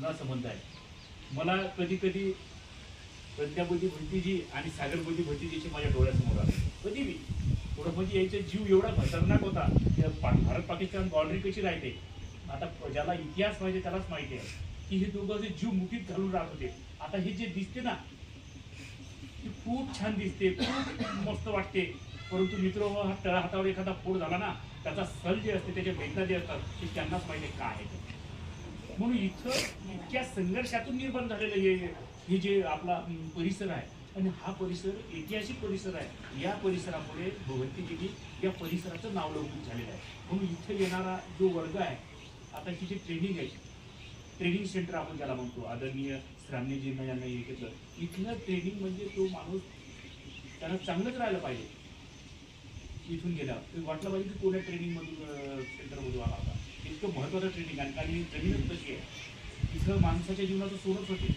जुना संबंध आहे. मला कधी कधी प्रज्ञाबोधी भंतीजी आणि सागरबोधी भंतीजीची माझ्या डोळ्यासमोर आले. कधी मी थोडं म्हणजे याचा जीव एवढा खतरनाक होता. भारत पाकिस्तान बाउंड्री कशी राहते, आता ज्याला इतिहास माहिती त्यालाच माहिती आहे की हे दोघं जे जीव मुठीत घालून राहत होते. आता हे जे दिसते ना ते खूप छान दिसते, खूप मस्त वाटते. परंतु मित्र हातावर एखादा फोड झाला ना, त्याचा सल जे असते, त्याच्या वेदना जे असतात ते त्यांनाच माहिती काय आहे. म्हणून इथं इतक्या संघर्षातून निर्माण झालेलं हे जे आपला परिसर आहे, आणि हा परिसर ऐतिहासिक परिसर आहे. या परिसरामुळे भगवंतीजींनी या परिसराचं नाव लौकिक झालेलं आहे. म्हणून इथे येणारा जो वर्ग आहे, आता ही जी ट्रेनिंग आहे, ट्रेनिंग सेंटर आपण ज्याला म्हणतो, आदरणीय श्रामणीजींना यांना हे घेतलं. इथलं ट्रेनिंग म्हणजे तो माणूस त्यांना चांगलंच राहायला पाहिजे. इथून गेल्यावर वाटलं पाहिजे की कोणत्या ट्रेनिंगमधून सेंटरमधून आला होता. इतकं महत्त्वाचं ट्रेनिंग आहे. कारण जमीनच तशी आहे. इथं माणसाच्या जीवनाचं सोडच होते,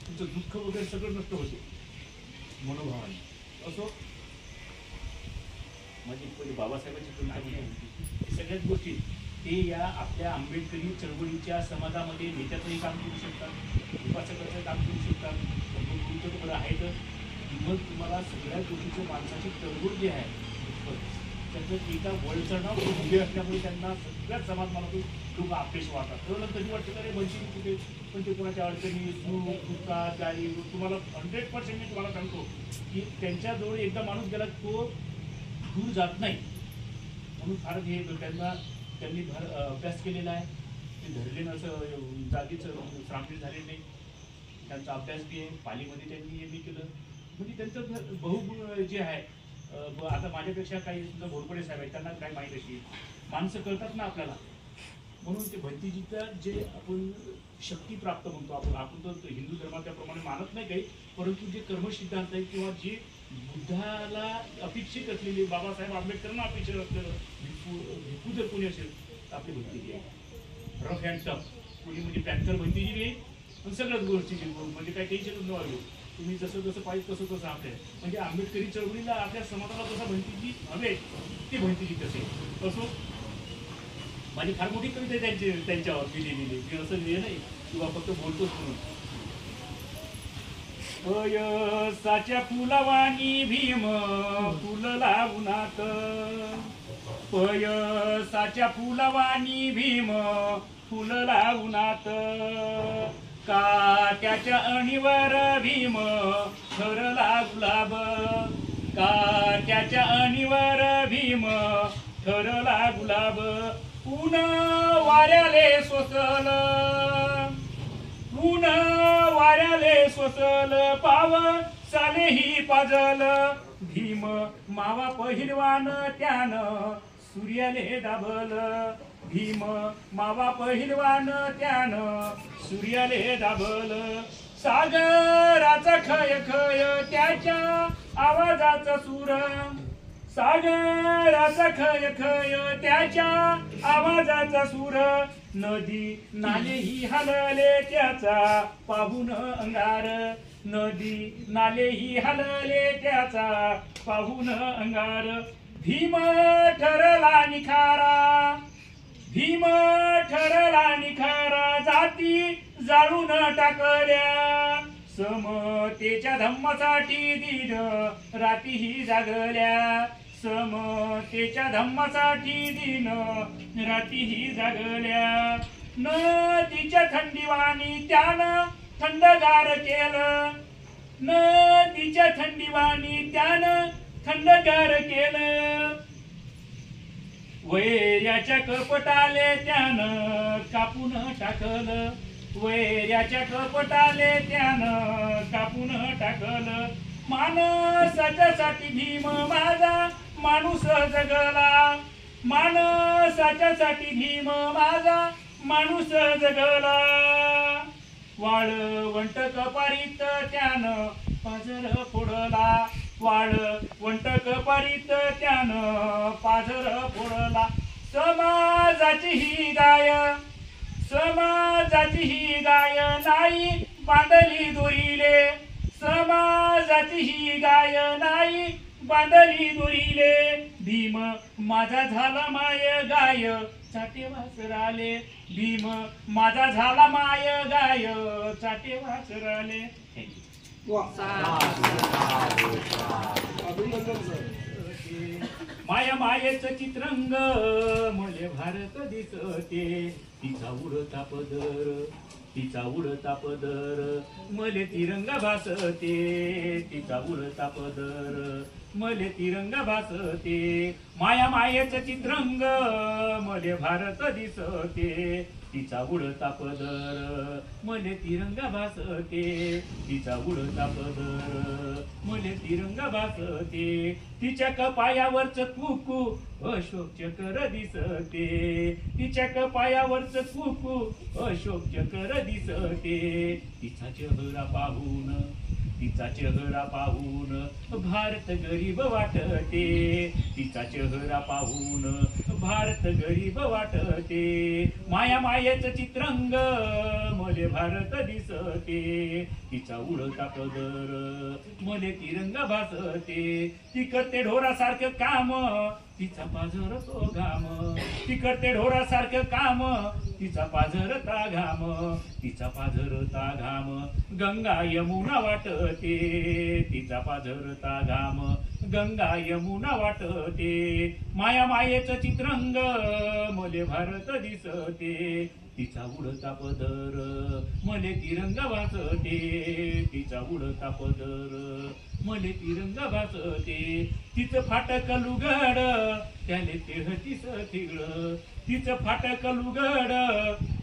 तुमचं दुःख वगैरे सगळं नष्ट होते मनोभावाने. असो माझी पहिले बाबासाहेबांची तुमच्या सगळ्याच गोष्टी ते या आपल्या आंबेडकरी चळवळीच्या समाजामध्ये नेत्याचंही काम करू शकतात, उपासकाचं काम करू शकतात. गुरुत्व आहे तर मग तुम्हाला सगळ्या गोष्टीचं माणसाची चळवळ जी आहे त्याचं एका वळचढाव उभे असल्यामुळे त्यांना सगळ्यात समाज मला तो लोक अपेक्षा वाटतात. तर कधी वाटतं का रे बनशी कुठे, पण ते कोणाच्या अडचणी दुःखात जारी तुम्हाला 100% मी तुम्हाला सांगतो की त्यांच्याजवळ एकदा माणूस गेला तो दूर जात नाही. म्हणून फार हे त्यांनी अभ्यास केलेला आहे. ते धरलेलं असं जागीच श्रामणीर झाले नाही. त्यांचा अभ्यास बी आहे. पालीमध्ये त्यांनी हे बी केलं. म्हणजे त्यांचं बहु जे आहे. आता माझ्यापेक्षा काही सुद्धा घोरपडे साहेब आहेत, त्यांना काय माहीत अशी माणसं कळतात ना आपल्याला. म्हणून ते भंतीजीचा जे आपण शक्ती प्राप्त म्हणतो, आपण तर हिंदू धर्माप्रमाणे मानत नाही काही, परंतु जे कर्मसिद्धांत आहे किंवा जे बुद्धाला अपेक्षित असलेले, बाबासाहेब आंबेडकरांना अपेक्षित असलेलं भिक्खू जर कोणी असेल तर आपली भंतीजी आहे. रफ अँड टफ कोणी म्हणजे पॅन्थर भंतीजी नाही, पण सगळ्याच गोष्टीची म्हणजे काही टेन्शन न आलो. तुम्ही जसं जसं पाहिजे तसं तसं आपल्या म्हणजे आंबेडकरी चळवळीला आपल्या समाजाला जसं भंतीजी हवे ती भंतीजी तसे. असो माझी फार मोठी कविता आहे त्यांच्यावर मी लिहिलेली. मी असं लिहिलं नाही किंवा फक्त बोलतोच म्हणून. पयसाच्या फुलावानी भीम फुलला उन्हात, पयसाच्या फुलावानी भीम फुलला उन्हात, काट्याच्या अणीवर भीम ठरला गुलाब, काट्याच्या अणीवर भीम ठरला गुलाब, ऊन वाऱ्याले सोसल, ऊन वाऱ्याले सोसल, पावसालेही पाजल, भीम मावा पहिलवान त्यानं सूर्याले दाबल, भीम मावा पहिलवान त्यानं सूर्याले दाबल, सागराचा खय खय त्याच्या आवाजाचा सूर, सागराचा खय खय त्याच्या आवाजाचा सूर, नदी नालेही हलले त्याचा पाहून अंगार, नदी नालेही हलले त्याचा पाहून अंगार, भीम ठरला निखारा, भीम ठरला निखारा, जाती जाळून टाकल्या, समतेच्या धम्मासाठी दिन रातीही जागल्या, समतेच्या धम्मासाठी दिन रातीही जागल्या, नदीच्या थंडीवाणी त्यानं थंडगार केलं, नदीच्या थंडीवाणी त्यानं थंडगार केलं, वैऱ्याच्या कपटाले त्यानं कापून टाकलं, वैऱ्याच्या कपटाले त्यानं कापून टाकलं, माणसाच्यासाठी भीम माझा माणूस जगला, माणसाच्यासाठी भीम माझा माणूस जगला, वाळवंट कपारीत त्यानं पाझर फोडला, वाळवंट कपारीत त्यानं पाझर फोडला, समाजाची ही गाय, समाजाची ही गाय नाही बांधली दोरीले, समाजाची ही गाय नाही बांधली दोरीले, भीम माझा झाला माय गाय चाटे वासराले, भीम माझा झाला माय गाय पाय चाटे वासराले. थँक्यू. माया मायेचं चित्रंग मले भारत दिसते, तिचा उडता पदर, तिचा उडता पदर मले तिरंगा भासते, तिचा उडता पदर मले तिरंगा भासते. माया मायेचं चित्रंग मले भारत दिसते, तिचा उडता पदर मले तिरंगा भासते, तिचा उडता पदर मले तिरंगा भासते. तिच्या कपायावरच कुकू अशोक चक्र दिसते, तिच्या कपायावरच कुकू अशोक चक्र दिसते. तिचा चेहरा पाहून, तिचा चेहरा पाहून भारत गरीब वाटते, तिचा चेहरा पाहून भारत गरीब वाटते. माया मायेचं चित्रंग मले भारत दिसते, तिचा उडता पदर मले तिरंगा भासते. ती करते ढोरासारखं काम, तिचा पाझरतो घाम, ती करते ढोरासारखं काम, तिचा पाझरता घाम, तिचा पाझरता घाम गंगा यमुना वाटते, तिचा पाझरता घाम गंगा यमुना वाटते. माया मायेचं चित्रंग मले भारत दिसते, तिचा उडता पदर मले तिरंगा भासते, तिचा उडता पदर मले तिरंगा भासते. तिचं फाटक लुगड त्याले तेहतीस तिगळ, तिचं फाटक लुगड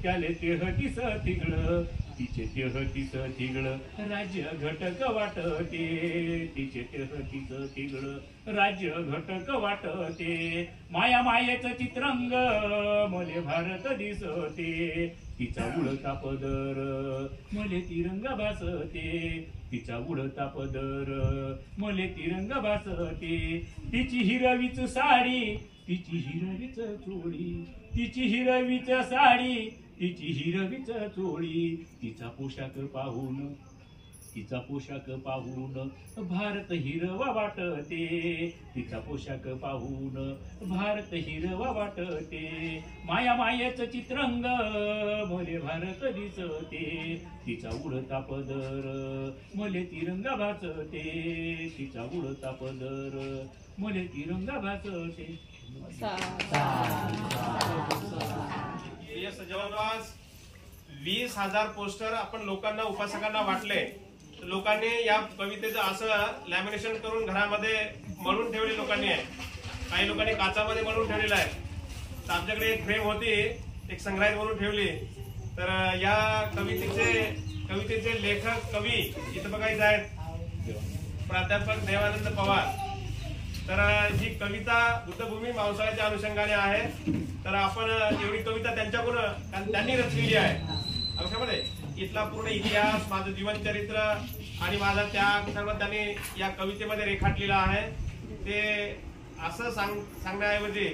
त्याले तेहतीस तिगळ, तिचे तेहतीस तिगळ राज्य घटक वाटते, तिचे तेहतीस तिगळ राज्य घटक वाटते. माया मायेचं चित्रंग मले भारत दिसते, तिचा उडता पदर मले तिरंगा भासते, तिचा उडता पदर मले तिरंगा भासते. तिची हिरवीच साडी, तिची हिरवीच चोळी, तिची हिरवीच साडी, तिची हिरवीच चोळी. तिचा पोशाख पाहून, तिचा पोशाख पाहून भारत हिरवा वाटते, तिचा पोशाख पाहून भारत हिरवा वाटते. माया मायेचं चित्रंग मले भारत दिसते, तिचा उडता पदर मले तिरंगा भासते, तिचा उडता पदर मले तिरंगा भासते. जवळपास 20,000 पोस्टर आपण लोकांना, उपासकांना वाटले. लोकांनी या कवितेचं असं लॅमिनेशन करून घरामध्ये मळून ठेवले लोकांनी आहे, काही लोकांनी काचामध्ये मळून ठेवलेलं आहे. तर आमच्याकडे एक फ्रेम होती, एक संग्रहित म्हणून ठेवली. तर या कवितेचे लेखक कवी इथं बघायचे आहेत प्राध्यापक देवानंद पवार. तर ही कविता बुद्धभूमी मावसाळ्याच्या अनुषंगाने आहे. तर आपण एवढी कविता त्यांच्याकडून, कारण त्यांनी रचलेली आहे. आयुष्यामध्ये इथला पूर्ण इतिहास, माझं जीवनचरित्र आणि माझा त्याग सर्व त्यांनी या कवितेमध्ये रेखाटलेला आहे. ते असं सांगण्याऐवजी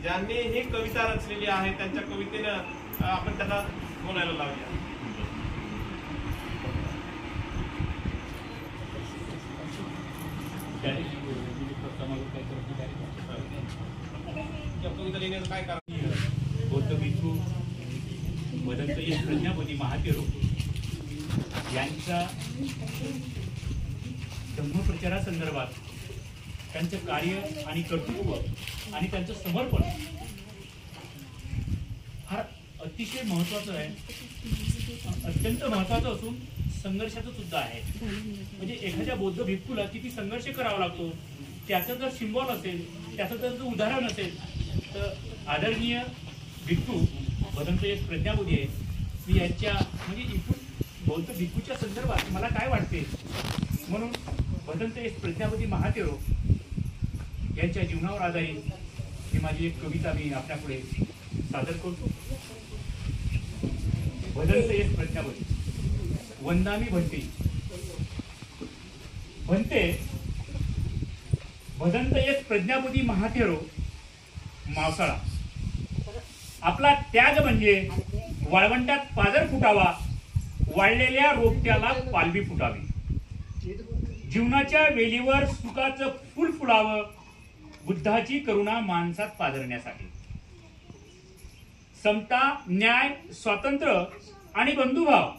ज्यांनी ही कविता रचलेली आहे त्यांच्या कवितेनं आपण त्यांना बोलायला लावूया. कविता लिहिण्याचं काय कारण? बौद्ध भिक्खू भदंत प्रज्ञापती महातेरो यांच्या धम्मप्रचारासंदर्भात त्यांचं कार्य आणि कर्तृत्व आणि त्यांचं समर्पण फार अतिशय महत्वाचं आहे, अत्यंत महत्वाचं असून संघर्षाचं सुद्धा आहे. म्हणजे एखाद्या बौद्ध भिक्खूला किती संघर्ष करावा लागतो, त्याचं जर सिम्बॉल असेल, त्याचं जर उदाहरण असेल, तर आदरणीय भिक्खू भदंत प्रज्ञापती आहे. मी यांच्या म्हणजे इथून बौद्ध भिक्खूच्या संदर्भात मला काय वाटते म्हणून भदंत प्रज्ञापती महातेरो यांच्या जीवनावर आधारित ही माझी एक कविता मी आपल्यापुढे सादर करतो. भदंत प्रज्ञापती. वंदामी भंते भंते भदंत प्रज्ञापती महातेरो मावसाळा. आपला त्याग म्हणजे वाळवंटात पाजर फुटावा, वाळलेल्या रोपट्याला पालवी फुटावी. जीवनाच्या वेलीवर सुखाचं फुल फुलावं, बुद्धाची करुणा माणसात पाजरण्यासाठी. समता, न्याय, स्वातंत्र्य आणि बंधुभाव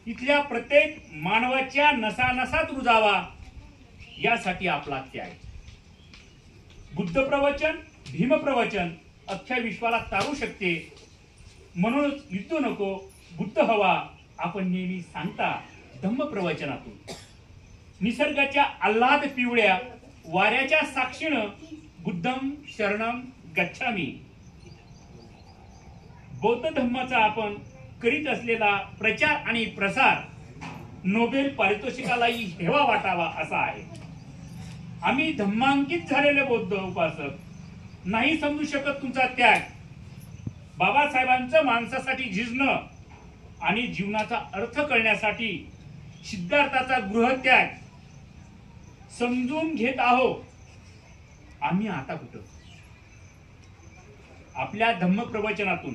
इथल्या प्रत्येक मानवाच्या नसानसात रुजावा यासाठी आपला त्याग. बुद्ध प्रवचन, भीम प्रवचन अख्ख्या विश्वाला तारू शकते. म्हणूनच युद्ध नको, बुद्ध हवा आपण नेहमी सांगता धम्म प्रवचनातून. निसर्गाच्या आल्हाद पिवळ्या वाऱ्याच्या साक्षीनं बुद्धम शरणम गच्छामी. बौद्ध धम्माचा आपण करीत असलेला प्रचार आणि प्रसार नोबेल पारितोषिकालाही हेवा वाटावा असा आहे. आम्ही धम्मांकित झालेले बौद्ध उपासक नाही समजू शकत तुमचा त्याग. बाबासाहेबांचं माणसासाठी झिजणं आणि जीवनाचा अर्थ कळण्यासाठी सिद्धार्थाचा गृहत्याग समजून घेत आहोत. आम्ही आता कुठं आपल्या धम्म प्रवचनातून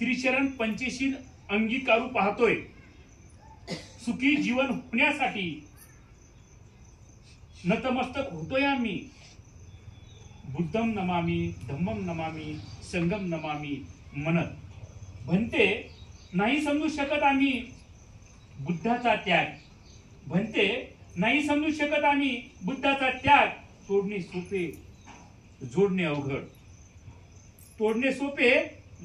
त्रिशरण पंचशील अंगीकारू पाहतोय. सुखी जीवन होण्यासाठी नतमस्तक होतोय आम्ही. बुद्धम नमामी, धम्मम नमामी, संगम नमामी म्हणत. म्हणते नाही समजू शकत आम्ही बुद्धाचा त्याग. म्हणते नाही समजू शकत आम्ही बुद्धाचा त्याग. तोडणे सोपे, जोडणे अवघड. तोडणे सोपे,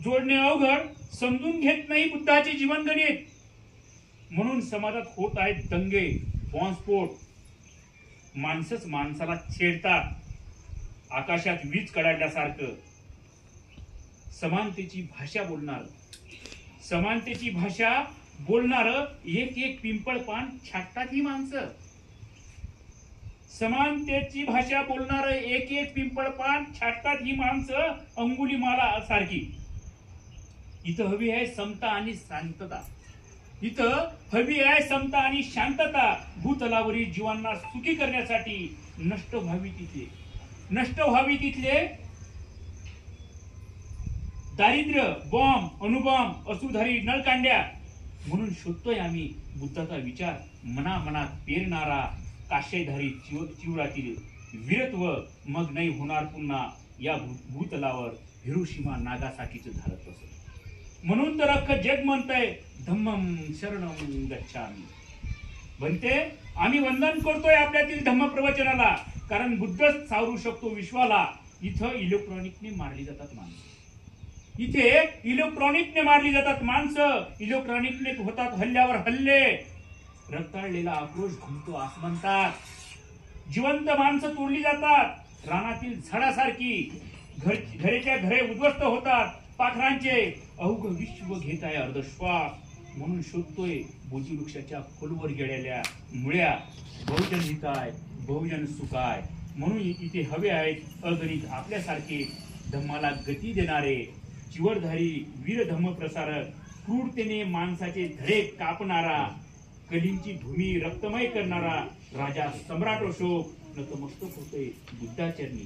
जोडणे अवघड. समजून घेत नाही बुद्धाचे जीवन गणित. म्हणून समाजात होत आहेत दंगे, बॉम्बस्फोट. माणसंच माणसाला छेडतात आकाशात वीज कडाडल्यासारखं. समानतेची भाषा बोलणार, समानतेची भाषा बोलणार एक एक पिंपळ पान छाटतात ही माणसं. समानतेची भाषा बोलणार एक एक पिंपळ पान छाटतात ही माणसं अंगुलीमाला सारखी. इथं हवी आहे समता आणि शांतता. इथं हवी आहे समता आणि शांतता. भूतलावरील जीवांना सुखी करण्यासाठी नष्ट व्हावी तिथले दारिद्र्य, बॉम्ब, अणुबॉम्ब, असूधारी नळकांड्या. म्हणून शोधतोय आम्ही बुद्धाचा विचार मनामनात पेरणारा काशयधारी चिवरातील वीरत्व. मग नाही होणार पुन्हा या भूतलावर हिरोशिमा नागासाकीचं झालं तसं. म्हणून तर अख्खं जग म्हणतंय धम्मम शरणम गच्छामी. म्हणते आम्ही वंदन करतोय आपल्यातील धम्म प्रवचनाला, कारण बुद्धच सावरू शकतो विश्वाला. इथं इलेक्ट्रॉनिकने मारली जातात माणसं. इथे इलेक्ट्रॉनिकने मारली जातात माणसं. इलेक्ट्रॉनिकने होतात हल्ल्यावर हल्ले. रक्ताळलेला आक्रोश घुमतो आसमंतात. जिवंत माणसं तोडली जातात रानातील झाडासारखी. घरेच्या घरे उद्ध्वस्त होतात. पाखरांचे अवघ विश्व घेत आहे अर्धश्वास. म्हणून शोधतोय बोधी वृक्षाच्या खोलवर गेलेल्या मुळ्या. बहुजन हिताय, बहुजन सुखाय. म्हणून इथे हवे आहेत अगणित आपल्यासारखे धम्माला गती देणारे चिवरधारी वीर धम्म प्रसारक. क्रूरतेने माणसाचे धडे कापणारा, कलींची भूमी रक्तमय करणारा राजा सम्राट अशोक नतमस्तक होतोय बुद्धाचरणी.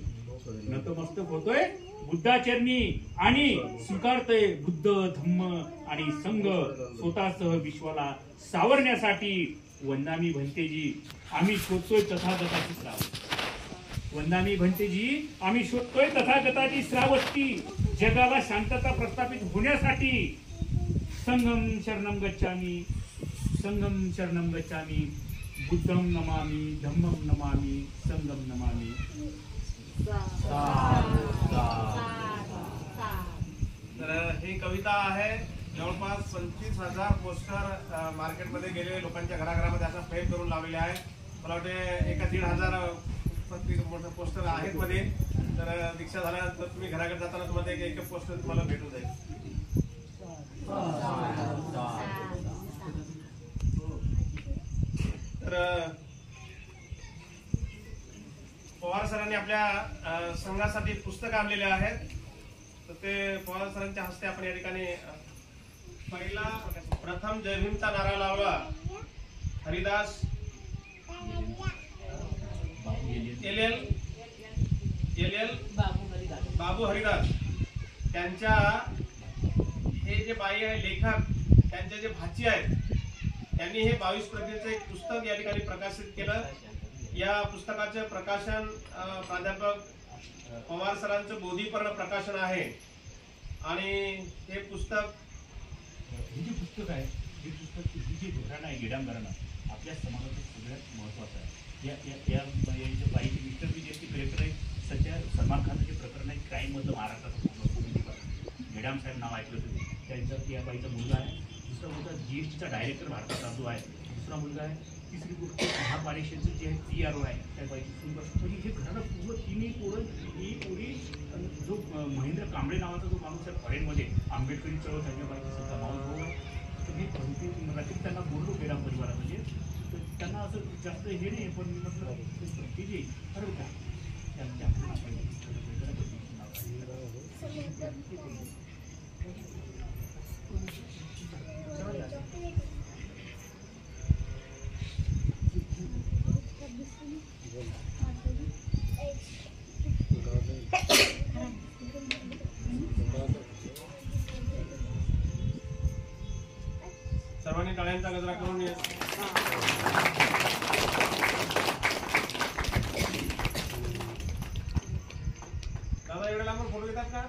नतमस्तक होतोय बुद्धाचरणी आणि स्वीकारतोय बुद्ध, धम्म आणि संघ स्वतःसह विश्वाला सावरण्यासाठी. वंदामी भंतेजी आम्ही शोधतोय तथागताची श्रावस्ती. वंदामी भंतेजी आम्ही शोधतोय तथागताची श्रावस्ती. जगाला शांतता प्रस्थापित होण्यासाठी. संगम शरणम गच्छामी, संगम शरणम गच्छामी. बुद्धम नमामी, धम्मम नमामी, संगम नमामी. तर ही कविता आहे. जवळपास 25,000 पोस्टर मार्केटमध्ये गेले, लोकांच्या घराघरामध्ये असा फ्रेम करून लावलेले आहे. मला वाटते 1,500 पोस्टर आहेत मध्ये. तर दीक्षा झाल्यानंतर तुम्ही घराकडे जाताना तुम्हाला एक पोस्टर तुम्हाला भेटून जाईल. तर पवार सरांनी आपल्या संघासाठी पुस्तक आणलेले आहेत. तर ते पवार सरांच्या हस्ते आपण या ठिकाणी पहिला प्रथम जय भीमचा नारा लावला हरिदास बाबू हरिदास त्यांच्या हे जे बाई आहे लेखक त्यांचे जे भाची आहेत त्यांनी हे 22 प्रतीचं एक पुस्तक या ठिकाणी प्रकाशित केलं. या पुस्तकाचे प्रकाशन प्राध्यापक पवार सरांचं बोधीपर्ण प्रकाशन आहे. आणि हे पुस्तक आहे हे पुस्तक ही जे घराणं आहे गेडाम घराणं आपल्या समाजाचं सगळ्यात महत्त्वाचं आहे. या बाईचे मिस्टर बी जे कलेक्टर आहे. सध्या सलमान खानचं जे प्रकरण आहे क्राईममधलं महाराष्ट्राचं पूर्ण गेडाम साहेब नाव ऐकलं तुम्ही. त्यांचा या बाईचा मुलगा आहे. दुसरा मुलगा GSTचा डायरेक्टर भारताचा जो आहे. दुसरा मुलगा आहे. तिसरी गोष्ट महापालिकेचं जे PRO आहे त्या बाईची सुंदर म्हणजे हे घराणं पूर्ण तिन्ही पोरं ही पोरी जो महेंद्र कांबळे नावाचा जो माणूस आहे फॉरेनमध्ये आंबेडकरी चळवळ झालेल्या बाईची सुद्धा माणूस भाऊ आहे. तर हे मराठीत त्यांना बोललो गेडाम परिवारा म्हणजे त्यांना असं जास्त हे नाही पण मी म्हटलं ते जे खरं का त्यांच्या सर्वांनी टाळ्यांचा गजरा करून दादा एवढ्या लांबून फोटो घेतात का?